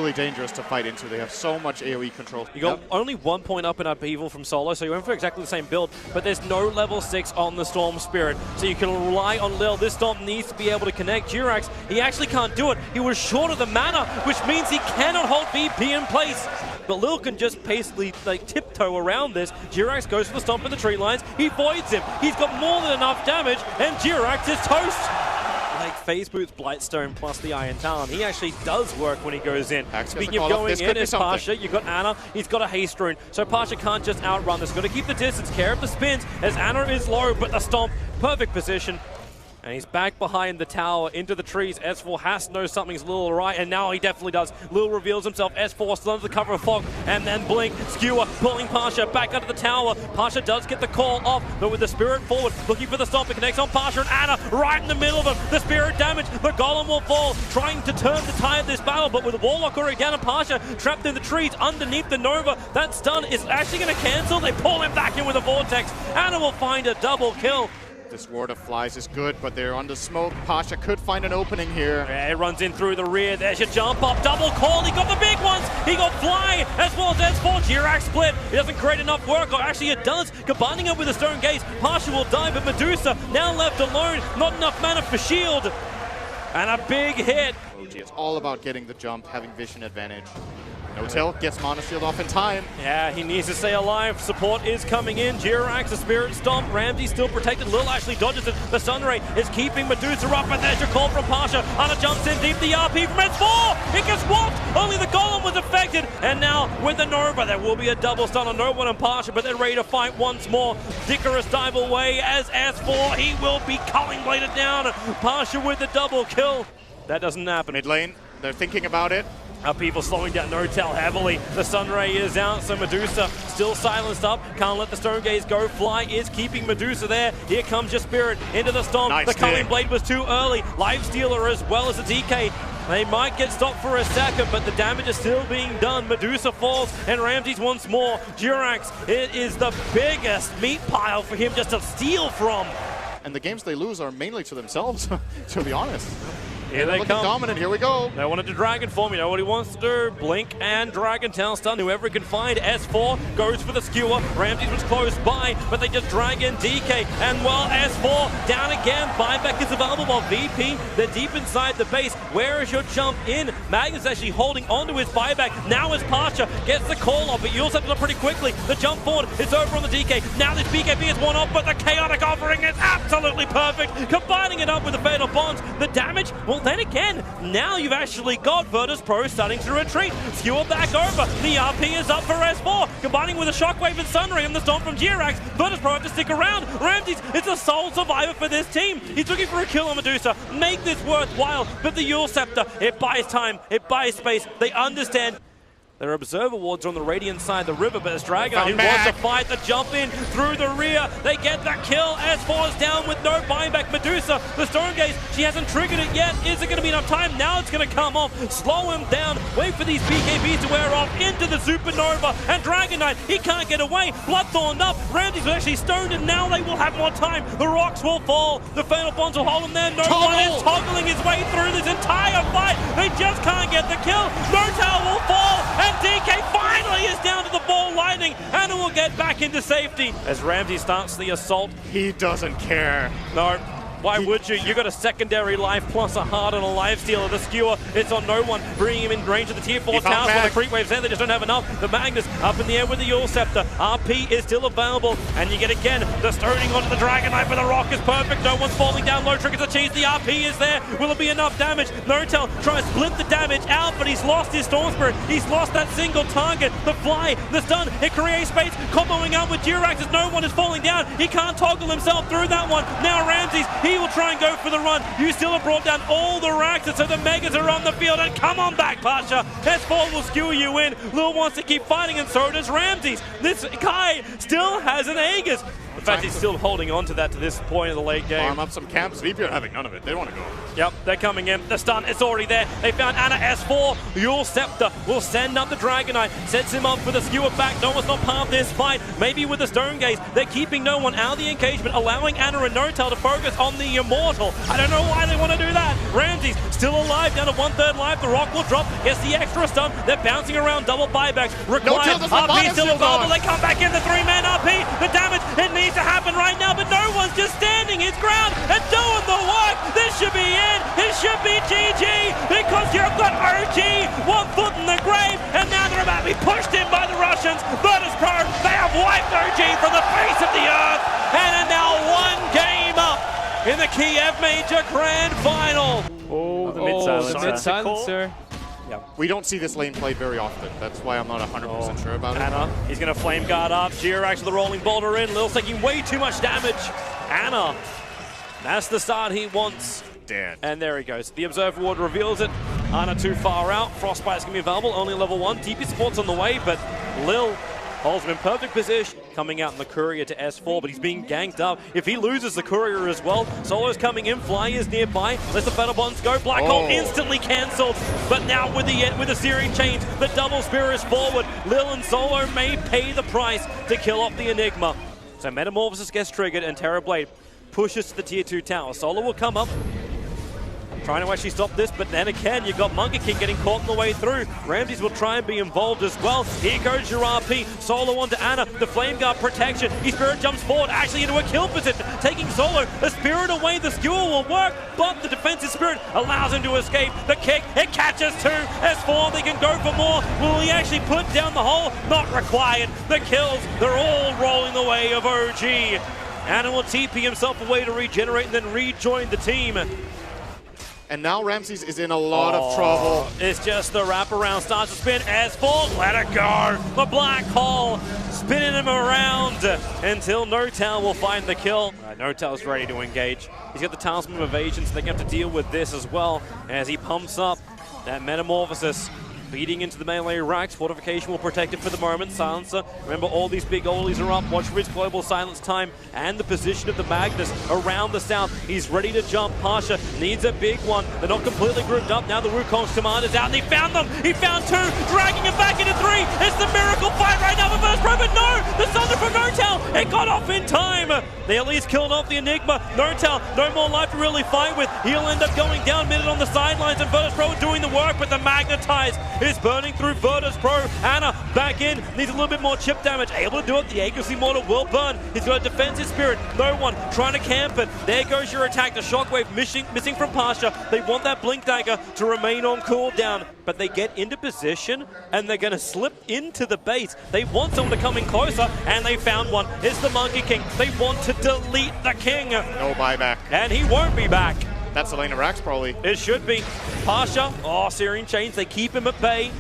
really dangerous to fight into. They have so much AoE control. You got only 1 point up in Upheaval from Solo, so you went for exactly the same build, but there's no level 6 on the Storm Spirit, so you can rely on Lil. This Storm needs to be able to connect. Jirax, he actually can't do it. He was short of the mana, which means he cannot hold VP in place. But Lil can just basically like tiptoe around this. Jirax goes for the stomp in the tree lines. He voids him. He's got more than enough damage, and Jirax is toast. Like Phase Boots, Blightstone plus the Iron Talon. He actually does work when he goes in. Speaking of going in, it's Pasha. You've got Ana. He's got a haste rune. So Pasha can't just outrun this. Got to keep the distance, care of the spins, as Ana is low, but the stomp, perfect position. And he's back behind the tower, into the trees. S4 has to know something's a little right, and now he definitely does. Lil reveals himself. S4 still under the cover of fog, and then Blink, Skewer, pulling Pasha back under the tower. Pasha does get the call off, but with the Spirit forward, looking for the stomp. It connects on Pasha and Ana right in the middle of them. The Spirit damage, the Golem will fall, trying to turn the tide of this battle, but with the Warlock already down and Pasha trapped in the trees underneath the Nova, that stun is actually going to cancel. They pull him back in with a Vortex. Ana will find a double kill. This Ward of Flies is good, but they're under smoke. Pasha could find an opening here. Yeah, it runs in through the rear. There's your jump up. Double call. He got the big ones. He got Fly as well as S4. Jirax split. It doesn't create enough work. Or actually, it does. Combining up with the Stone Gaze. Pasha will die, but Medusa now left alone. Not enough mana for shield. And a big hit. It's all about getting the jump, having vision advantage. No-Tail gets Mana Shield off in time. Yeah, he needs to stay alive. Support is coming in. Jirax, the Spirit Stomp. Ramsey still protected. Lil actually dodges it. The Sun Ray is keeping Medusa up, and there's your call from Pasha. Ana jumps in deep. The RP from S4. It gets whopped. Only the Golem was affected. And now with the Nova, there will be a double stun on No One and Pasha, but they're ready to fight once more. Dickerous dive away as S4. He will be culling bladed down. Pasha with the double kill. That doesn't happen. Mid lane, they're thinking about it. People slowing down No-Tail heavily. The Sunray is out, so Medusa still silenced up. Can't let the Stone Gaze go. Fly is keeping Medusa there. Here comes your Spirit into the Stomp. Nice the Culling Blade was too early. Lifestealer as well as the DK. They might get stopped for a second, but the damage is still being done. Medusa falls, and Ramses once more. Jirax, it is the biggest meat pile for him just to steal from. And the games they lose are mainly to themselves, to be honest. Here they come. Dominant, here we go. They wanted to Dragon form, you know what he wants to do. Blink and Dragon Tail stun, whoever can find. S4 goes for the skewer. Ramses was close by, but they just drag in DK. And well, S4 down again. Buyback is available while VP, they're deep inside the base. Where is your jump in? Magnus actually holding onto his buyback. Now as Pasha gets the call off, but you also have to look pretty quickly. The jump forward is over on the DK. Now this BKB is one off, but the chaotic offering is absolutely perfect. Combining it up with the Fatal Bonds. The damage, well, then again, now you've actually got Virtus Pro starting to retreat. Skewer back over. The RP is up for S4. Combining with a Shockwave and Sunray and the Stomp from Jirax. Virtus Pro have to stick around. Ramses is the sole survivor for this team. He's looking for a kill on Medusa. Make this worthwhile. But the Yule Scepter, it buys time. It buys space. They understand. Their observer wards are on the Radiant side of the river, but as Dragon who wants to fight the jump in through the rear. They get that kill. S4 is down with no buyback. Medusa, the Stone Gaze, she hasn't triggered it yet. Is it going to be enough time? Now it's going to come off. Slow him down. Wait for these BKBs to wear off into the Supernova. And Dragon Knight, he can't get away. Bloodthorned up. Ramses was actually stoned, and now they will have more time. The rocks will fall. The Fatal Bonds will hold him there. No one is toggling his way through this entire fight. They just can't get the kill. No-Tail will fall. And DK finally is down to the ball lightning, and it will get back into safety. As Ramsey starts the assault. He doesn't care. No. Why would you? You got a secondary life plus a heart and a life stealer. The skewer, it's on No One, bringing him in range of the tier 4 towers for the creep waves there. They just don't have enough. The Magnus up in the air with the Yule Scepter. RP is still available, and you get again the stoning onto the Dragon Knight, but the rock is perfect. No one's falling down. Low triggers a cheese. The RP is there. Will it be enough damage? No-Tail tries to split the damage out, but he's lost his Storm Spirit. He's lost that single target. The fly, the stun, it creates space. Comboing out with Jirax as No One is falling down. He can't toggle himself through that one. Now Ramses, he will try and go for the run. You still have brought down all the racks, and so the Megas are on the field. And come on back, Pasha. S4 will skewer you in. Lil wants to keep fighting, and so does Ramses. This Kai still has an Aegis. In fact, he's still holding on to that to this point of the late game. Farm up some camps. VP are having none of it. They want to go. Yep, they're coming in. The stun is already there. They found Ana. S4. Yule Scepter will send up the Dragonite. Sets him up with a skewer back. No one's not part of this fight. Maybe with the Stone Gaze. They're keeping no one out of the engagement, allowing Ana and Notel to focus on the Immortal. I don't know why they want to do that. Ramsey's still alive, down to 1/3 life. The Rock will drop. Gets the extra stun. They're bouncing around. Double buybacks. Required. RP still available. They come back in. The 3-man RP. The damage. It needs to happen right now, but no one's just standing his ground and doing the work. This should be it. It should be GG because you've got OG 1 foot in the grave, and now they're about to be pushed in by the Russians. Virtus Pro, they have wiped OG from the face of the earth and are now 1 game up in the Kiev Major Grand Final. Oh, the mid-silencer. Yeah. We don't see this lane played very often. That's why I'm not 100% sure about it. Ana, he's going to flame guard up. Jirax with the rolling boulder in. Lil's taking way too much damage. Ana, that's the start he wants. Dead. And there he goes. The Observer Ward reveals it. Ana too far out. Frostbite's going to be available. Only level 1. TP support's on the way, but Lil holds him in perfect position. Coming out in the Courier to S4, but he's being ganked up. If he loses the Courier as well, Solo's coming in. Flying is nearby. Let the Battle Bonds go. Black Hole instantly cancelled. But now with the series change, the double spear is forward. Lil and Solo may pay the price to kill off the Enigma. So Metamorphosis gets triggered, and Terra Blade pushes to the tier 2 tower. Solo will come up, trying to actually stop this, but then again, you've got Monkey King getting caught on the way through. Ramses will try and be involved as well. Here goes your RP. Solo onto Ana. The Flame Guard protection. His Spirit jumps forward, actually into a kill position, taking Solo. The Spirit away, the skewer will work, but the defensive Spirit allows him to escape. The kick, it catches 2. S4, they can go for more. Will he actually put down the hole? Not required. The kills, they're all rolling the way of OG. Ana will TP himself away to regenerate and then rejoin the team. And now Ramses is in a lot of trouble. It's just the wraparound starts to spin. S4, let it go. The black hole spinning him around until Notel will find the kill. Notel's ready to engage. He's got the Talisman of Evasion, so they're going to have to deal with this as well as he pumps up that Metamorphosis. Beating into the melee racks. Fortification will protect it for the moment. Silencer. Remember, all these big ollies are up. Watch Riz Global Silence time and the position of the Magnus around the south. He's ready to jump. Pasha needs a big one. They're not completely grouped up. Now the Wukong's commander's out, and he found them. He found 2, dragging him back into 3. It's the miracle fight right now for Virtus Pro, but no! The Thunder from Notel! It got off in time! They at least killed off the Enigma. Notel, no more life to really fight with. He'll end up going down minute on the sidelines, and Virtus Pro doing the work, but the Magnetize is burning through Virtus Pro. Ana back in, needs a little bit more chip damage. Able to do it, the Aegis Immortal will burn. He's got a defensive Spirit, no one trying to camp it. There goes your attack, the Shockwave missing from Pasha. They want that Blink Dagger to remain on cooldown, but they get into position and they're going to slip into the base. They want someone to come in closer, and they found one. It's the Monkey King. They want to delete the King. No buyback. And he won't be back. That's Elena Rax probably. It should be. Pasha, Searing Chains, they keep him at bay.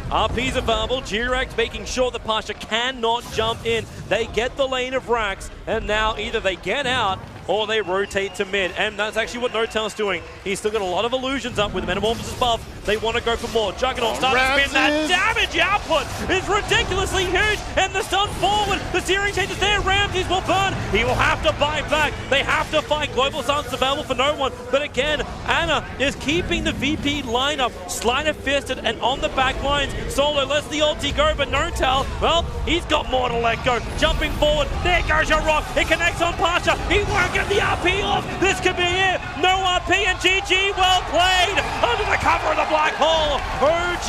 RP's available. Jirax making sure that Pasha cannot jump in. They get the lane of Rax, and now either they get out or they rotate to mid, and that's actually what Notel's doing. He's still got a lot of illusions up with the Metamorphosis buff. They want to go for more. Juggernaut starting to spin. That damage output is ridiculously huge, and the stun forward. The Searing Change is there. Ramses will burn. He will have to buy back. They have to fight. Global Silence available for no one, but again, Ana is keeping the VP lineup sleight-of-fisted and on the back lines. Solo lets the ulti go, but Notel, well, he's got more to let go. Jumping forward, there goes your rock. It connects on Pasha. He won't get the RP off. This could be it. No RP, and GG, well played. Under the cover of the black hole, OG.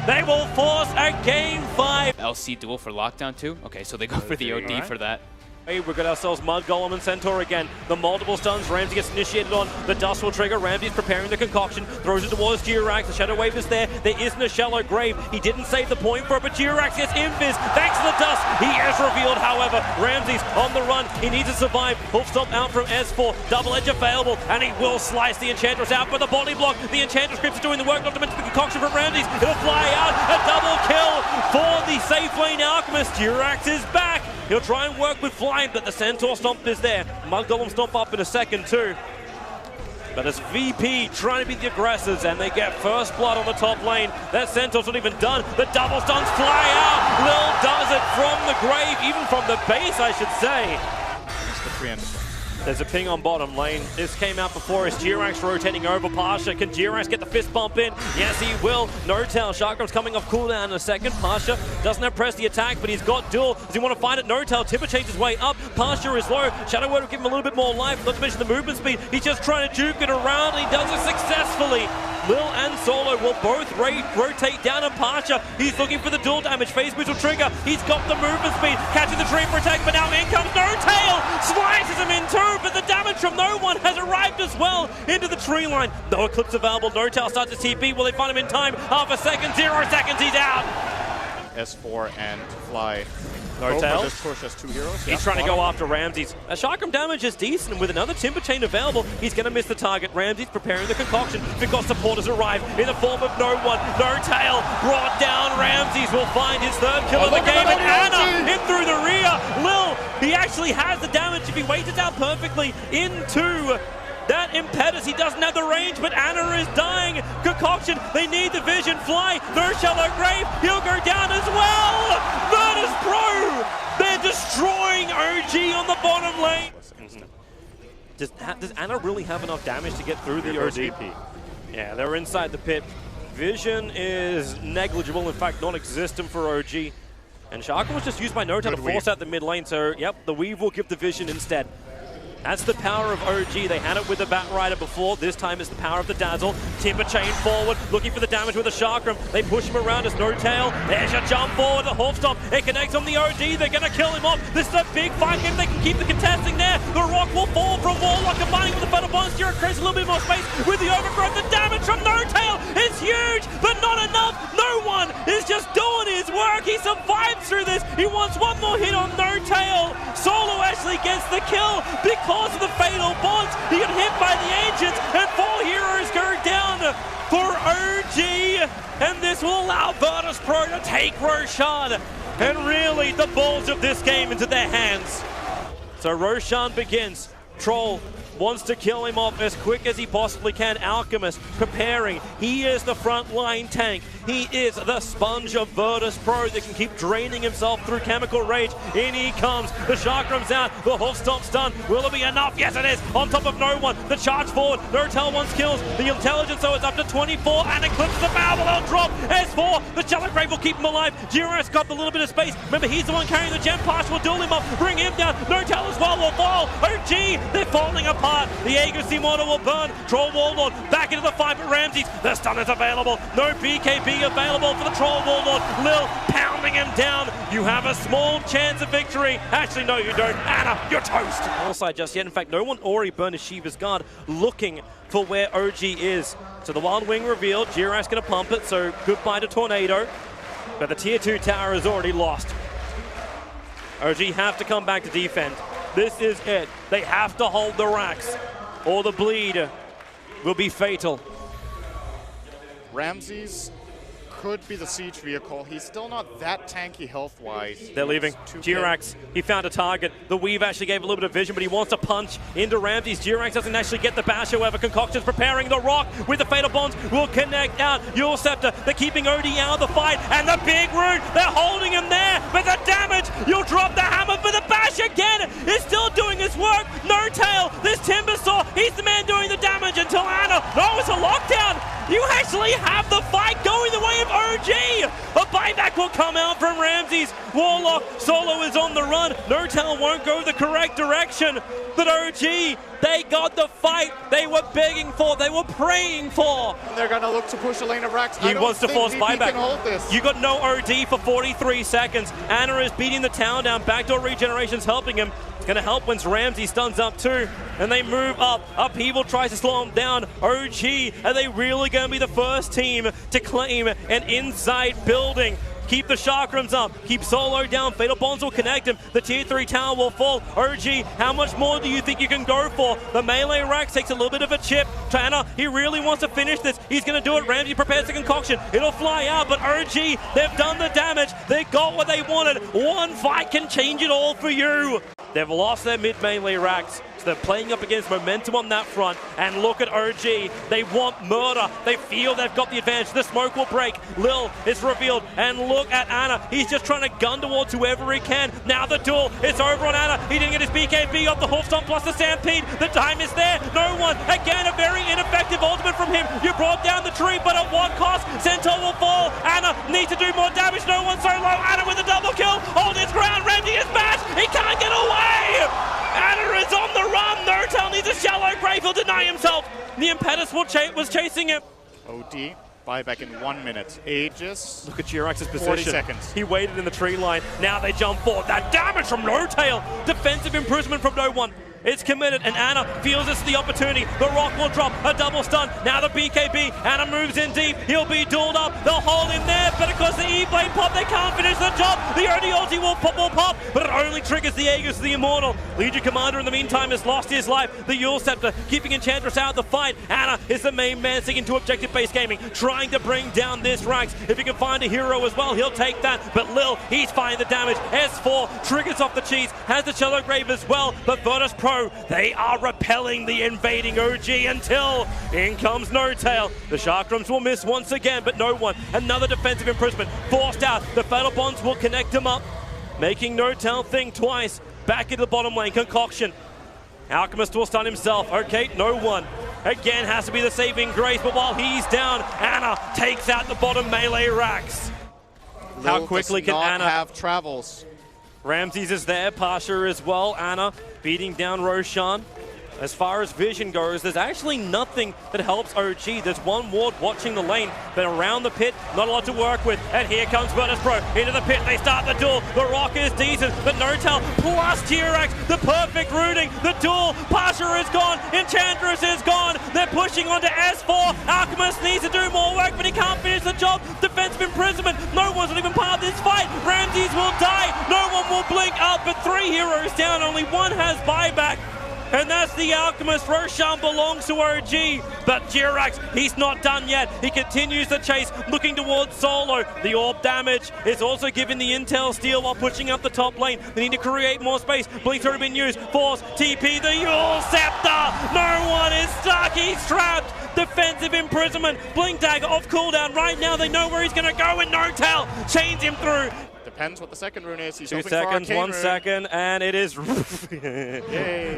They will force a game 5. LC duel for lockdown too? Okay, so they go for the OD for that. Hey, we've got ourselves Mud Golem and Centaur again. The multiple stuns, Ramsey gets initiated on. The dust will trigger. Ramsey's preparing the concoction, throws it towards Jirax. The Shadow Wave is there. There isn't a shallow grave. He didn't save the point for it, but Jirax gets invis thanks to the dust. He is revealed, however. Ramsey's on the run. He needs to survive. Hoof stomp out from S4. Double edge available, and he will slice the Enchantress out, but the body block. The Enchantress Crypt is doing the work, not to mention the concoction from Ramsey's. It'll fly out. A double kill for the safe lane Alchemist. Jirax is back. He'll try and work with flying, but the Centaur Stomp is there. Mud Golem Stomp up in a second too. But it's VP trying to be the aggressors, and they get first blood on the top lane. That Centaur's not even done. The double stuns fly out. Lil does it from the grave, even from the base, I should say. It's the 300. There's a ping on bottom lane. This came out before as Jirax rotating over Pasha. Can Jirax get the fist bump in? Yes, he will. No tail. Sharkram's coming off cooldown in a second. Pasha doesn't have press the attack, but he's got duel. Does he want to find it? No tail. Timber changes his way up. Pasha is low. Shadow Word will give him a little bit more life. Not to mention the movement speed. He's just trying to juke it around, and he does it successfully. Lil and Solo will both rotate down on Pasha. He's looking for the dual damage. Phase boost will trigger. He's got the movement speed. Catching the tree for attack, but now in comes No Tail. Slices him in two, but the damage from No One has arrived as well into the tree line. No Eclipse available. No Tail starts his TP. Will they find him in time? Half a second, 0 seconds, he's out. S4 and Fly. No Tail. Just push as 2 heroes. He's trying to go after Ramses. Sharkram damage is decent, and with another Timber Chain available, he's going to miss the target. Ramses preparing the concoction because supporters arrive in the form of No One. No Tail brought down. Ramses will find his third kill of the game, and Anna in through the rear. Lil, he actually has the damage if he waits it out perfectly into that impetus. He doesn't have the range, but Anna is dying. Concoction, they need the vision. Fly, no shallow grave. He'll go down as well. Virtus Pro, they're destroying OG on the bottom lane. Does Anna really have enough damage to get through the OG? Yeah, they're inside the pit. Vision is negligible, in fact, non-existent for OG. And Sharkram was just used by Nota to force out the mid lane, so yep, the weave will give the vision instead. That's the power of OG. They had it with the Batrider before. This time it's the power of the Dazzle. Timber Chain forward, looking for the damage with the Sharkram. They push him around as No Tail. There's a jump forward, the Hoof Stomp. It connects on the OD. They're going to kill him off. This is a big fight if they can keep the contesting there. The rock will fall from Warlock, combining with the Fatal Bonds. Jira creates a little bit more space with the overgrowth. The damage from No Tail is huge, but not enough. No One is just doing his work. He survives through this. He wants one more hit on No Tail. Solo actually gets the kill because of the Fatal Bonds. He got hit by the Ancients, and 4 heroes go down for OG, and this will allow Virtus Pro to take Roshan and really the balls of this game into their hands. So Roshan begins. Troll wants to kill him off as quick as he possibly can. Alchemist preparing. He is the frontline tank. He is the sponge of Virtus Pro that can keep draining himself through Chemical Rage. In he comes. The Sharkram's out. The Hoof Stomp's done. Will it be enough? Yes, it is. On top of No One. The charge forward. No Tail wants kills. The intelligence, though, is up to 24 and eclipses the power. They'll drop. S4. The Shallow Grave will keep him alive. Jira's got a little bit of space. Remember, he's the one carrying the gem pass. Will duel him up. Bring him down. No Tail as well will fall. OG, they're falling apart. The Aegis Immortal will burn. Troll Warlord back into the fight, but Ramses, the stun is available. No BKB available for the Troll Warlord. Lil pounding him down. You have a small chance of victory. Actually, no, you don't. Anna, you're toast. Allside just yet. In fact, No One already burned his Shiva's Guard looking for where OG is. So the Wild Wing revealed. Jira's going to pump it, so goodbye to Tornado. But the Tier 2 tower is already lost. OG have to come back to defend. This is it. They have to hold the racks, or the bleed will be fatal. Ramses could be the siege vehicle. He's still not that tanky health-wise. They're leaving. Jirax, he found a target. The weave actually gave a little bit of vision, but he wants to punch into Ramses. Jirax doesn't actually get the bash, however. Concoction's preparing the rock with the Fatal Bonds. Will connect out. Yule Scepter, they're keeping OD out of the fight. And the big root, they're holding him there. But the damage, you'll drop the hammer for the bash again. It's still doing his work. No Tail, this Timbersaw, he's the man doing the damage until Anna. No, it's a lockdown. You actually have the fight going the way of OG. A buyback will come out from Ramses. Warlock, Solo is on the run. No Tail won't go the correct direction. But OG, they got the fight they were begging for, they were praying for. And they're going to look to push a lane of racks. He wants to force buyback. Can hold this. You got no OD for 43 seconds. Anna is beating the town down. Backdoor regeneration's helping him. It's going to help once Ramsey stuns up too. And they move up. Upheaval tries to slow him down. OG, are they really going to be the first team to claim an inside building? Keep the Chakrams up. Keep Solo down. Fatal Bonds will connect him. The Tier 3 tower will fall. OG, how much more do you think you can go for? The melee rack takes a little bit of a chip. Tanner, he really wants to finish this. He's going to do it. Ramsey prepares the concoction. It'll fly out, but OG, they've done the damage. They got what they wanted. One fight can change it all for you. They've lost their mid-melee racks, so they're playing up against momentum on that front. And look at OG. They want murder. They feel they've got the advantage. The smoke will break. Lil is revealed. And look at Ana. He's just trying to gun towards whoever he can. Now the duel. It's over on Ana. He didn't get his BKB off the Hoofstomp plus the Stampede. The time is there. No one. Again, a very ineffective ultimate from him. You brought down the tree, but at what cost? Centaur will fall. Ana needs to do more damage. No one so low. Ana with a double kill. Hold his ground. Randy is bashed. He can't get away. Ana is on the run. Notel needs a shallow grave. He'll deny himself. The Impetus was chasing him. OD, buyback in 1 minute. Aegis. Look at Jirax's position. 40 seconds. He waited in the tree line. Now they jump forward. That damage from Notail. Defensive improvement from no one. It's committed, and Ana feels this is the opportunity. The rock will drop, a double stun. Now the BKB. Ana moves in deep. He'll be dueled up. They'll hold him there, but because the E-Blade pop, they can't finish the job. The OD ulti will pop, but it only triggers the Aegis, the Immortal. Legion Commander, in the meantime, has lost his life. The Yule Scepter keeping Enchantress out of the fight. Ana is the main man sticking to objective-based gaming, trying to bring down this ranks. If he can find a hero as well, he'll take that. But Lil, he's finding the damage. S4 triggers off the cheese, has the Cello Grave as well, but Virtus Pro, they are repelling the invading OG until in comes Notail. The Chakrams will miss once again, but no one. Another defensive imprisonment forced out. The Fatal Bonds will connect him up, making Notail think twice. Back into the bottom lane, Concoction. Alchemist will stun himself. Okay, no one. Again, has to be the saving grace, but while he's down, Ana takes out the bottom melee racks. Lil How quickly does can not Ana have travels? Ramses is there, Pasha as well. Ana beating down Roshan. As far as vision goes, there's actually nothing that helps OG. There's one ward watching the lane, but around the pit, not a lot to work with. And here comes Virtus Pro into the pit. They start the duel. The rock is decent, but Notail plus T-Rex, the perfect rooting. The duel. Pasha is gone. Enchantress is gone. They're pushing onto S4. Alchemist needs to do more work, but he can't finish the job. Defensive imprisonment. No one's not even part of this fight. Ramses will die. No one will blink up, but 3 heroes down. Only one has buyback. And that's the Alchemist. Roshan belongs to OG. But Jirax, he's not done yet. He continues the chase, looking towards Solo. The orb damage is also giving the intel steal while pushing up the top lane. They need to create more space. Blink's already been used. Force, TP, the Yule Scepter. No one is stuck. He's trapped. Defensive imprisonment. Blink Dagger off cooldown. Right now they know where he's going to go, and Notail chains him through. Depends what the second rune is. He's 2 hoping seconds, for 1 rune. second, and it is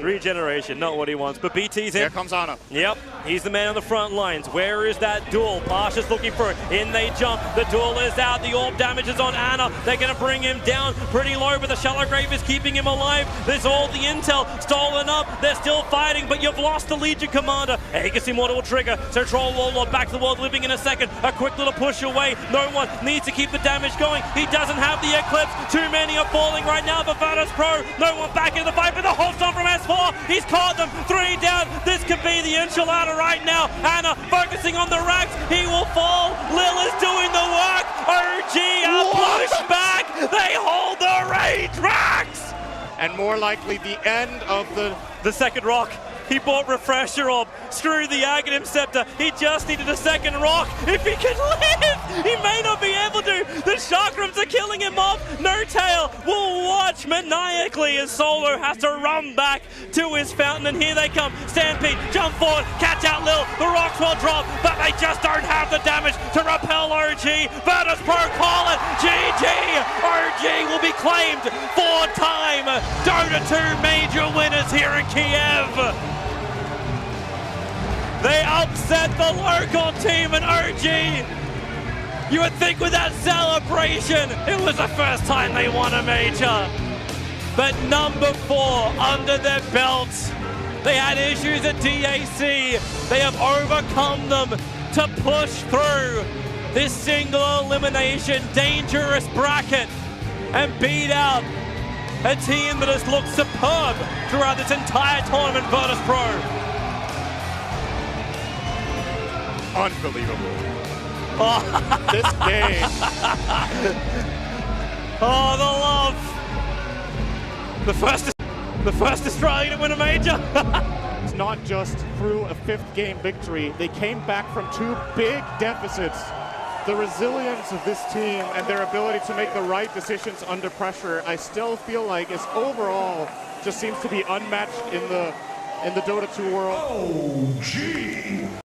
regeneration, not what he wants. But BT's in. Here comes Ana. Yep, he's the man on the front lines. Where is that duel? Pasha's looking for it. In they jump. The duel is out. The orb damage is on Ana. They're going to bring him down pretty low, but the Shallow Grave is keeping him alive. There's all the intel stolen up. They're still fighting, but you've lost the Legion Commander. Aegis Immortal will trigger. So Troll Warlord back to the world living in a second. A quick little push away. No one needs to keep the damage going. He doesn't have the Eclipse. Too many are falling right now for Virtus Pro. No one back in the fight, but the Hoofstomp from S4. He's caught them. 3 down. This could be the enchilada right now. Ana focusing on the racks. He will fall. Lil is doing the work. OG are pushed back. They hold the rage racks. And more likely the end of the second rock. He bought Refresher Orb. Screw the Aghanim Scepter. He just needed a second rock. If he could live, he may not be able to. The Chakrams are killing him off. Notail will watch maniacally as Solo has to run back to his fountain. And here they come. Stampede, jump forward, catch out Lil. The rocks will drop, but they just don't have the damage to repel OG. Virtus Pro call it. GG. OG will be claimed 4-time Dota 2 major winners here in Kiev. They upset the local team in OG. You would think with that celebration, it was the first time they won a major. But number 4 under their belts. They had issues at DAC. They have overcome them to push through this single elimination dangerous bracket and beat out a team that has looked superb throughout this entire tournament, Virtus Pro. Unbelievable. This game. Oh, the love. The first Australian to win a major. It's not just through a 5th game victory. They came back from 2 big deficits the resilience of this team and their ability to make the right decisions under pressure, I still feel like is overall just seems to be unmatched in the Dota 2 world. OG.